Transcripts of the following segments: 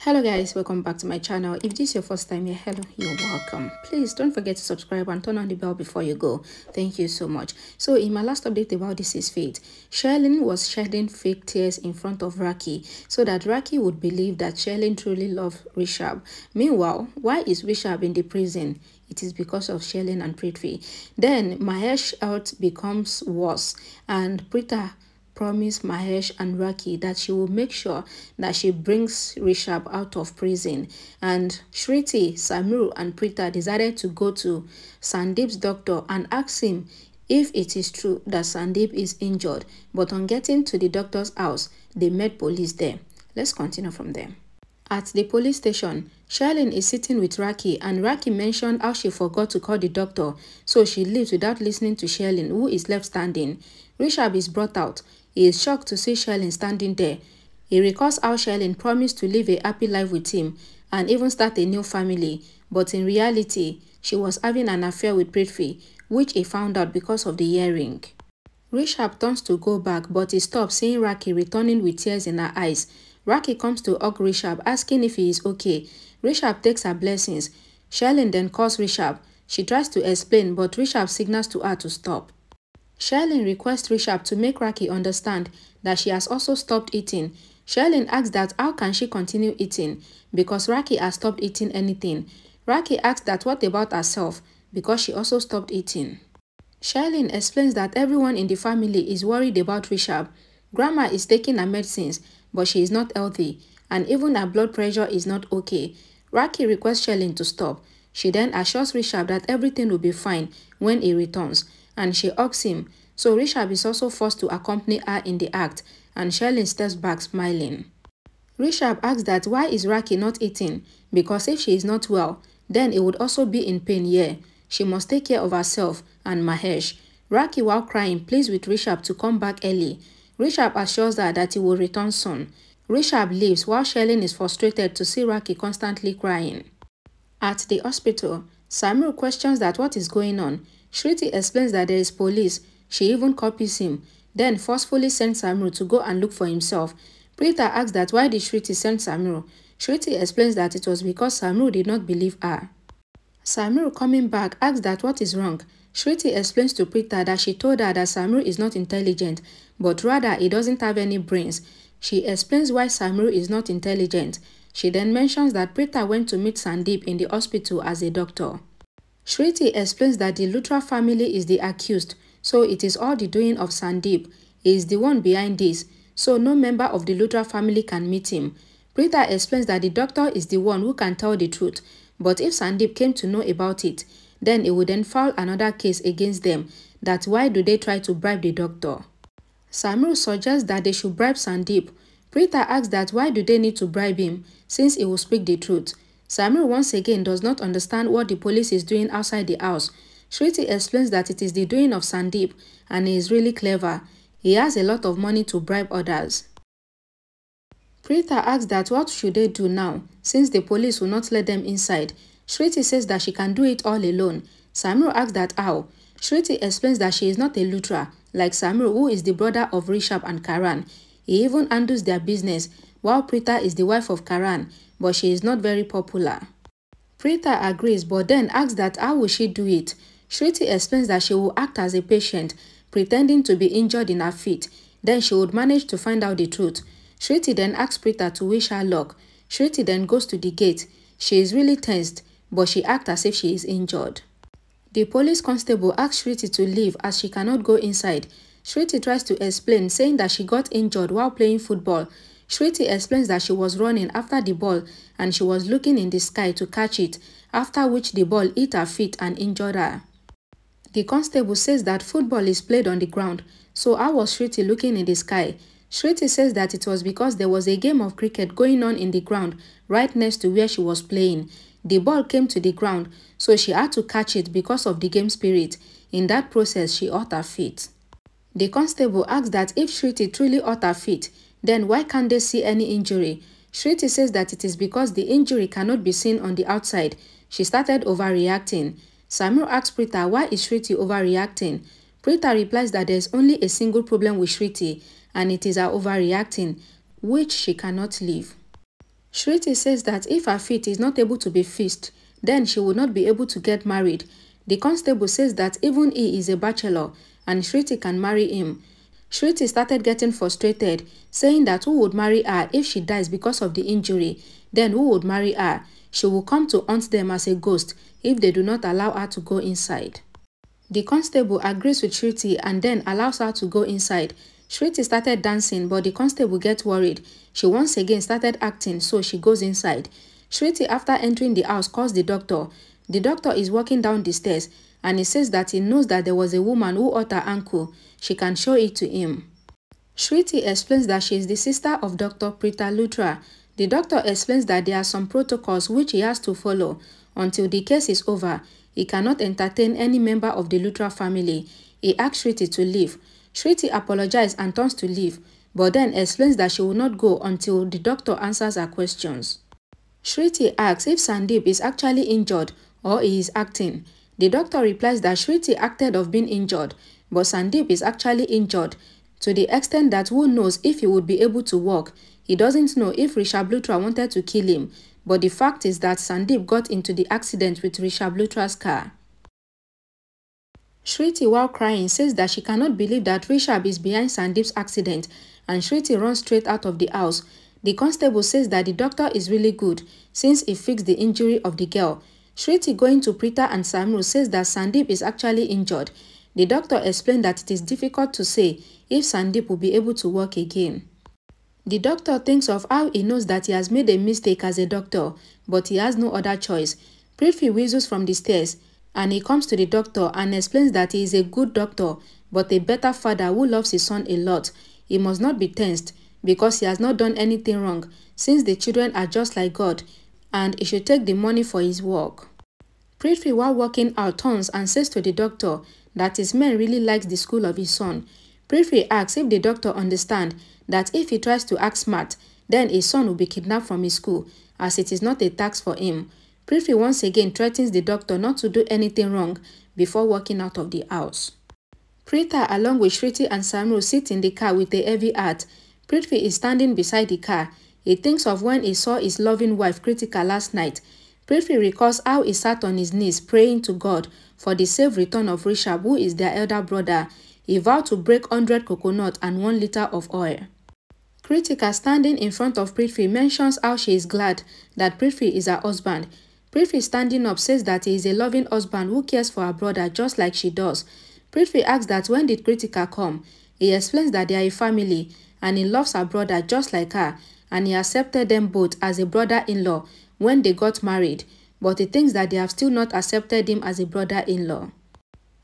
Hello guys, welcome back to my channel. If this is your first time here, hello, you're welcome. Please don't forget to subscribe and turn on the bell before you go. Thank you so much. So in my last update about This Is Fate, Sherlyn was shedding fake tears in front of Raki so that Raki would believe that Sherlyn truly loved Rishabh. Meanwhile, why is Rishabh in the prison? It is because of Sherlyn and Prithvi. Then Mahesh's health becomes worse and Preeta promised Mahesh and Raki that she will make sure that she brings Rishabh out of prison. And Shrishti, Sameer and Preeta decided to go to Sandeep's doctor and ask him if it is true that Sandeep is injured. But on getting to the doctor's house, they met police there. Let's continue from there. At the police station, Sherlyn is sitting with Raki and Raki mentioned how she forgot to call the doctor, so she leaves without listening to Sherlyn, who is left standing. Rishabh is brought out. He is shocked to see Sherlyn standing there. He recalls how Sherlyn promised to live a happy life with him and even start a new family, but in reality, she was having an affair with Prithvi, which he found out because of the earring. Rishabh turns to go back, but he stops seeing Raki returning with tears in her eyes. Raki comes to hug Rishabh, asking if he is okay. Rishabh takes her blessings. Sherlyn then calls Rishabh. She tries to explain, but Rishabh signals to her to stop. Sherlyn requests Rishabh to make Raki understand that she has also stopped eating. Sherlyn asks that how can she continue eating because Raki has stopped eating anything. Raki asks that what about herself because she also stopped eating. Sherlyn explains that everyone in the family is worried about Rishabh. Grandma is taking her medicines, but she is not healthy, and even her blood pressure is not okay. Raki requests Sherlyn to stop. She then assures Rishabh that everything will be fine when he returns, and she hugs him, so Rishabh is also forced to accompany her in the act, and Sherlyn steps back smiling. Rishabh asks that why is Raki not eating, because if she is not well, then it would also be in pain here. She must take care of herself and Mahesh. Raki, while crying, pleads with Rishabh to come back early. Rishabh assures her that he will return soon. Rishabh leaves while Sherlyn is frustrated to see Raki constantly crying. At the hospital, Sameer questions that what is going on. Shrishti explains that there is police. She even copies him, then forcefully sends Sameer to go and look for himself. Preeta asks that why did Shrishti send Sameer. Shrishti explains that it was because Sameer did not believe her. Sameer, coming back, asks that what is wrong. Shrishti explains to Preeta that she told her that Sameer is not intelligent, but rather he doesn't have any brains. She explains why Sameer is not intelligent. She then mentions that Preeta went to meet Sandeep in the hospital as a doctor. Shrishti explains that the Luthra family is the accused, so it is all the doing of Sandeep. He is the one behind this, so no member of the Luthra family can meet him. Preeta explains that the doctor is the one who can tell the truth, but if Sandeep came to know about it, then it would then file another case against them. That's why do they try to bribe the doctor. Sameer suggests that they should bribe Sandeep. Preeta asks that why do they need to bribe him, since he will speak the truth. Sameer once again does not understand what the police is doing outside the house. Shrishti explains that it is the doing of Sandeep and he is really clever. He has a lot of money to bribe others. Preeta asks that what should they do now, since the police will not let them inside. Shrishti says that she can do it all alone. Sameer asks that how. Shrishti explains that she is not a Luthra, like Sameer, who is the brother of Rishabh and Karan. He even handles their business, while Preeta is the wife of Karan, but she is not very popular. Preeta agrees, but then asks that how will she do it. Shrishti explains that she will act as a patient, pretending to be injured in her feet. Then she would manage to find out the truth. Shrishti then asks Preeta to wish her luck. Shrishti then goes to the gate. She is really tensed, but she acts as if she is injured. The police constable asks Shrishti to leave as she cannot go inside. Shrishti tries to explain, saying that she got injured while playing football. Shrishti explains that she was running after the ball and she was looking in the sky to catch it, after which the ball hit her feet and injured her. The constable says that football is played on the ground, so how was Shrishti looking in the sky? Shrishti says that it was because there was a game of cricket going on in the ground right next to where she was playing. The ball came to the ground, so she had to catch it because of the game spirit. In that process, she hurt her feet. The constable asks that if Shrishti truly hurt her feet, then why can't they see any injury? Shrishti says that it is because the injury cannot be seen on the outside. She started overreacting. Sameer asks Preeta why is Shrishti overreacting. Preeta replies that there is only a single problem with Shrishti, and it is her overreacting, which she cannot leave. Shriti says that if her feet is not able to be fixed, then she will not be able to get married. The constable says that even he is a bachelor and Shriti can marry him. Shriti started getting frustrated, saying that who would marry her if she dies because of the injury? Then who would marry her? She will come to haunt them as a ghost if they do not allow her to go inside. The constable agrees with Shriti and then allows her to go inside. Shriti started dancing, but the constable gets worried. She once again started acting, so she goes inside. Shriti, after entering the house, calls the doctor. The doctor is walking down the stairs and he says that he knows that there was a woman who hurt her ankle. She can show it to him. Shriti explains that she is the sister of Dr. Preeta Luthra. The doctor explains that there are some protocols which he has to follow. Until the case is over, he cannot entertain any member of the Luthra family. He asks Shriti to leave. Shriti apologizes and turns to leave, but then explains that she will not go until the doctor answers her questions. Shriti asks if Sandeep is actually injured or he is acting. The doctor replies that Shriti acted of being injured, but Sandeep is actually injured to the extent that who knows if he would be able to walk. He doesn't know if Rishabh Luthra wanted to kill him, but the fact is that Sandeep got into the accident with Rishabh Luthra's car. Shriti, while crying, says that she cannot believe that Rishabh is behind Sandeep's accident, and Shriti runs straight out of the house. The constable says that the doctor is really good since he fixed the injury of the girl. Shriti, going to Preeta and Sameer, says that Sandeep is actually injured. The doctor explained that it is difficult to say if Sandeep will be able to walk again. The doctor thinks of how he knows that he has made a mistake as a doctor, but he has no other choice. Prithvi whistles from the stairs, and he comes to the doctor and explains that he is a good doctor, but a better father who loves his son a lot. He must not be tensed, because he has not done anything wrong, since the children are just like God, and he should take the money for his work. Prithvi, while walking out, turns and says to the doctor that his man really likes the school of his son. Prithvi asks if the doctor understands that if he tries to act smart, then his son will be kidnapped from his school, as it is not a tax for him. Prithvi once again threatens the doctor not to do anything wrong before walking out of the house. Preeta, along with Shriti and Sameer, sit in the car with a heavy heart. Prithvi is standing beside the car. He thinks of when he saw his loving wife Kritika last night. Prithvi recalls how he sat on his knees praying to God for the safe return of Rishabh, who is their elder brother. He vowed to break 100 coconuts and 1 liter of oil. Kritika, standing in front of Prithvi, mentions how she is glad that Prithvi is her husband. Prithvi, standing up, says that he is a loving husband who cares for her brother just like she does. Prithvi asks that when did Kritika come? He explains that they are a family and he loves her brother just like her, and he accepted them both as a brother-in-law when they got married, but he thinks that they have still not accepted him as a brother-in-law.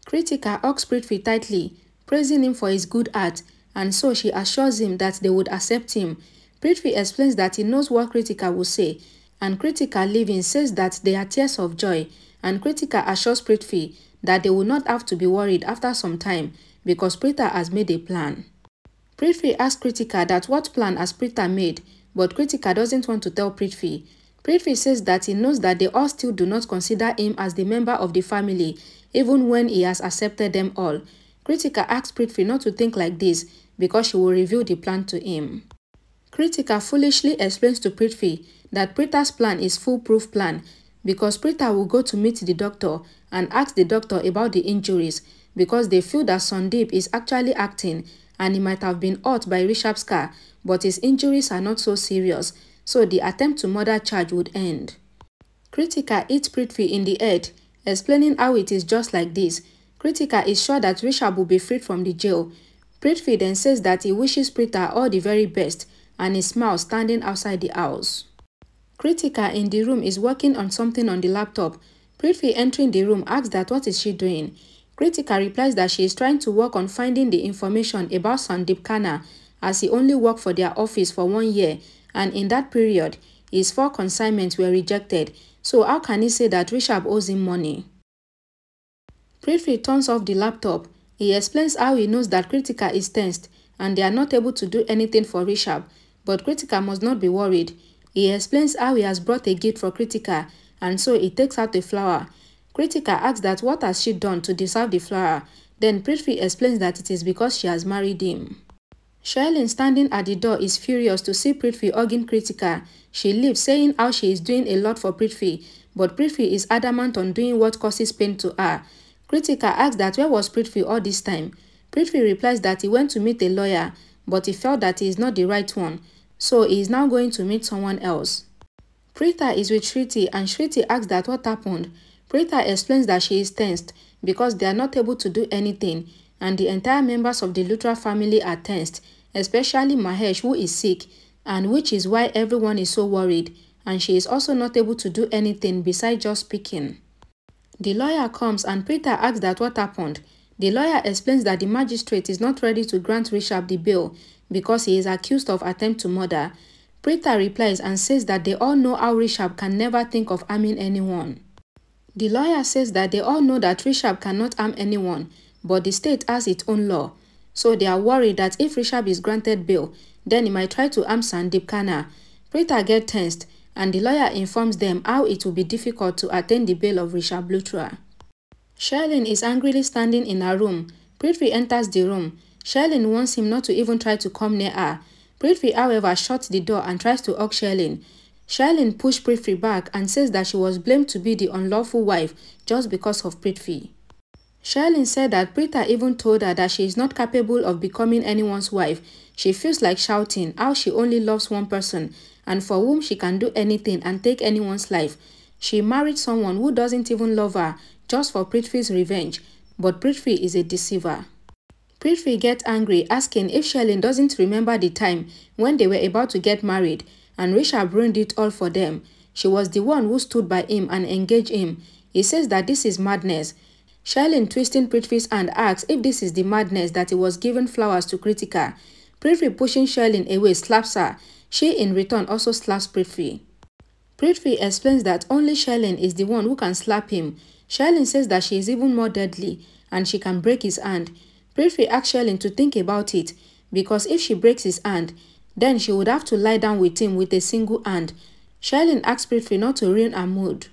Kritika hugs Prithvi tightly, praising him for his good heart, and so she assures him that they would accept him. Prithvi explains that he knows what Kritika will say, and Kritika, leaving, says that they are tears of joy, and Kritika assures Prithvi that they will not have to be worried after some time because Preeta has made a plan. Prithvi asks Kritika that what plan has Preeta made, but Kritika doesn't want to tell Prithvi. Prithvi says that he knows that they all still do not consider him as the member of the family, even when he has accepted them all. Kritika asks Prithvi not to think like this because she will reveal the plan to him. Kritika foolishly explains to Prithvi that Preeta's plan is foolproof plan because Preeta will go to meet the doctor and ask the doctor about the injuries because they feel that Sandeep is actually acting and he might have been hurt by Rishabh's car, but his injuries are not so serious, so the attempt to murder charge would end. Kritika hits Prithvi in the head, explaining how it is just like this. Kritika is sure that Rishabh will be freed from the jail. Prithvi then says that he wishes Preeta all the very best, and he smiles standing outside the house. Kritika in the room is working on something on the laptop. Prithvi, entering the room, asks that what is she doing. Kritika replies that she is trying to work on finding the information about Sandeep Khanna, as he only worked for their office for 1 year, and in that period, his 4 consignments were rejected, so how can he say that Rishabh owes him money? Prithvi turns off the laptop. He explains how he knows that Kritika is tensed, and they are not able to do anything for Rishabh, but Kritika must not be worried. He explains how he has brought a gift for Kritika, and so he takes out a flower. Kritika asks that what has she done to deserve the flower. Then Prithvi explains that it is because she has married him. Sherlyn, standing at the door, is furious to see Prithvi hugging Kritika. She leaves, saying how she is doing a lot for Prithvi, but Prithvi is adamant on doing what causes pain to her. Kritika asks that where was Prithvi all this time. Prithvi replies that he went to meet a lawyer, but he felt that he is not the right one, so he is now going to meet someone else. Preeta is with Shriti, and Shriti asks that what happened. Preeta explains that she is tensed because they are not able to do anything, and the entire members of the Luthra family are tensed, especially Mahesh, who is sick, and which is why everyone is so worried, and she is also not able to do anything besides just speaking. The lawyer comes and Preeta asks that what happened. The lawyer explains that the magistrate is not ready to grant Rishabh the bail because he is accused of attempt to murder. Preeta replies and says that they all know how Rishabh can never think of harming anyone. The lawyer says that they all know that Rishabh cannot harm anyone, but the state has its own law. So they are worried that if Rishabh is granted bail, then he might try to harm Sandeep Khanna. Preeta gets tensed, and the lawyer informs them how it will be difficult to attain the bail of Rishabh Luthra. Sherlyn is angrily standing in her room. Prithvi enters the room. Sherlyn wants him not to even try to come near her. Prithvi, however, shuts the door and tries to hug Sherlyn. Sherlyn pushed Prithvi back and says that she was blamed to be the unlawful wife just because of Prithvi. Sherlyn said that Preeta even told her that she is not capable of becoming anyone's wife. She feels like shouting how she only loves one person and for whom she can do anything and take anyone's life. She married someone who doesn't even love her just for Prithvi's revenge, but Prithvi is a deceiver. Prithvi gets angry, asking if Sherlyn doesn't remember the time when they were about to get married and Rishabh ruined it all for them. She was the one who stood by him and engaged him. He says that this is madness. Sherlyn, twisting Prithvi's hand, asks if this is the madness that he was giving flowers to Kritika. Prithvi, pushing Sherlyn away, slaps her. She in return also slaps Prithvi. Prithvi explains that only Sherlyn is the one who can slap him. Sherlyn says that she is even more deadly and she can break his hand. Prithvi asks Sherlyn to think about it because if she breaks his hand, then she would have to lie down with him with a single hand. Sherlyn asks Prithvi not to ruin her mood.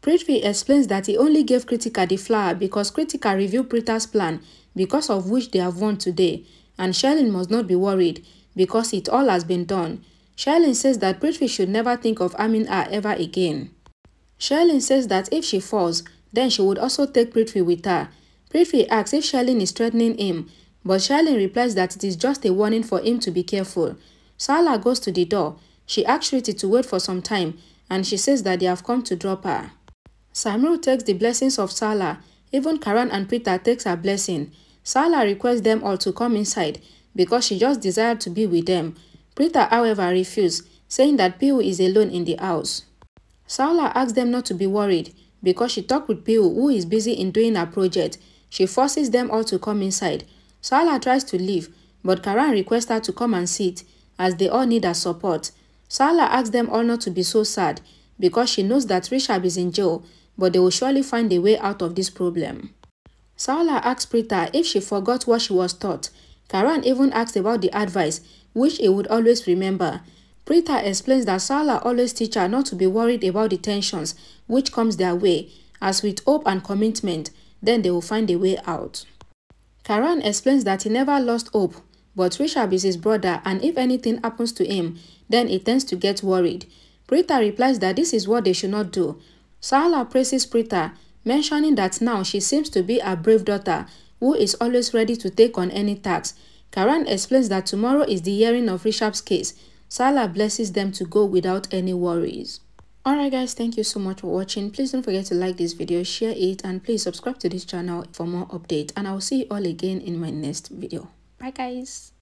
Prithvi explains that he only gave Kritika the flower because Kritika revealed Preeta's plan, because of which they have won today, and Sherlyn must not be worried because it all has been done. Sherlyn says that Prithvi should never think of harming her ever again. Sherlyn says that if she falls, then she would also take Prithvi with her. Prithvi asks if Sherlyn is threatening him, but Sherlyn replies that it is just a warning for him to be careful. Sarla goes to the door. She asks Shriti to wait for some time, and she says that they have come to drop her. Sameer takes the blessings of Sarla. Even Karan and Preeta takes her blessing. Sarla requests them all to come inside because she just desired to be with them. Preeta, however, refused, saying that Pihu is alone in the house. Sarla asks them not to be worried because she talked with Pihu, who is busy in doing her project. She forces them all to come inside. Sarla tries to leave, but Karan requests her to come and sit as they all need her support. Sarla asks them all not to be so sad because she knows that Rishabh is in jail, but they will surely find a way out of this problem. Sarla asks Preeta if she forgot what she was taught. Karan even asks about the advice, which he would always remember. Preeta explains that Sarla always teaches her not to be worried about the tensions which comes their way, as with hope and commitment, then they will find a way out. Karan explains that he never lost hope, but Rishabh is his brother and if anything happens to him, then he tends to get worried. Preeta replies that this is what they should not do. Sarla praises Preeta, mentioning that now she seems to be a brave daughter who is always ready to take on any task. Karan explains that tomorrow is the hearing of Rishabh's case. Sarla blesses them to go without any worries. Alright guys, thank you so much for watching. Please don't forget to like this video, share it, and please subscribe to this channel for more updates. And I will see you all again in my next video. Bye guys.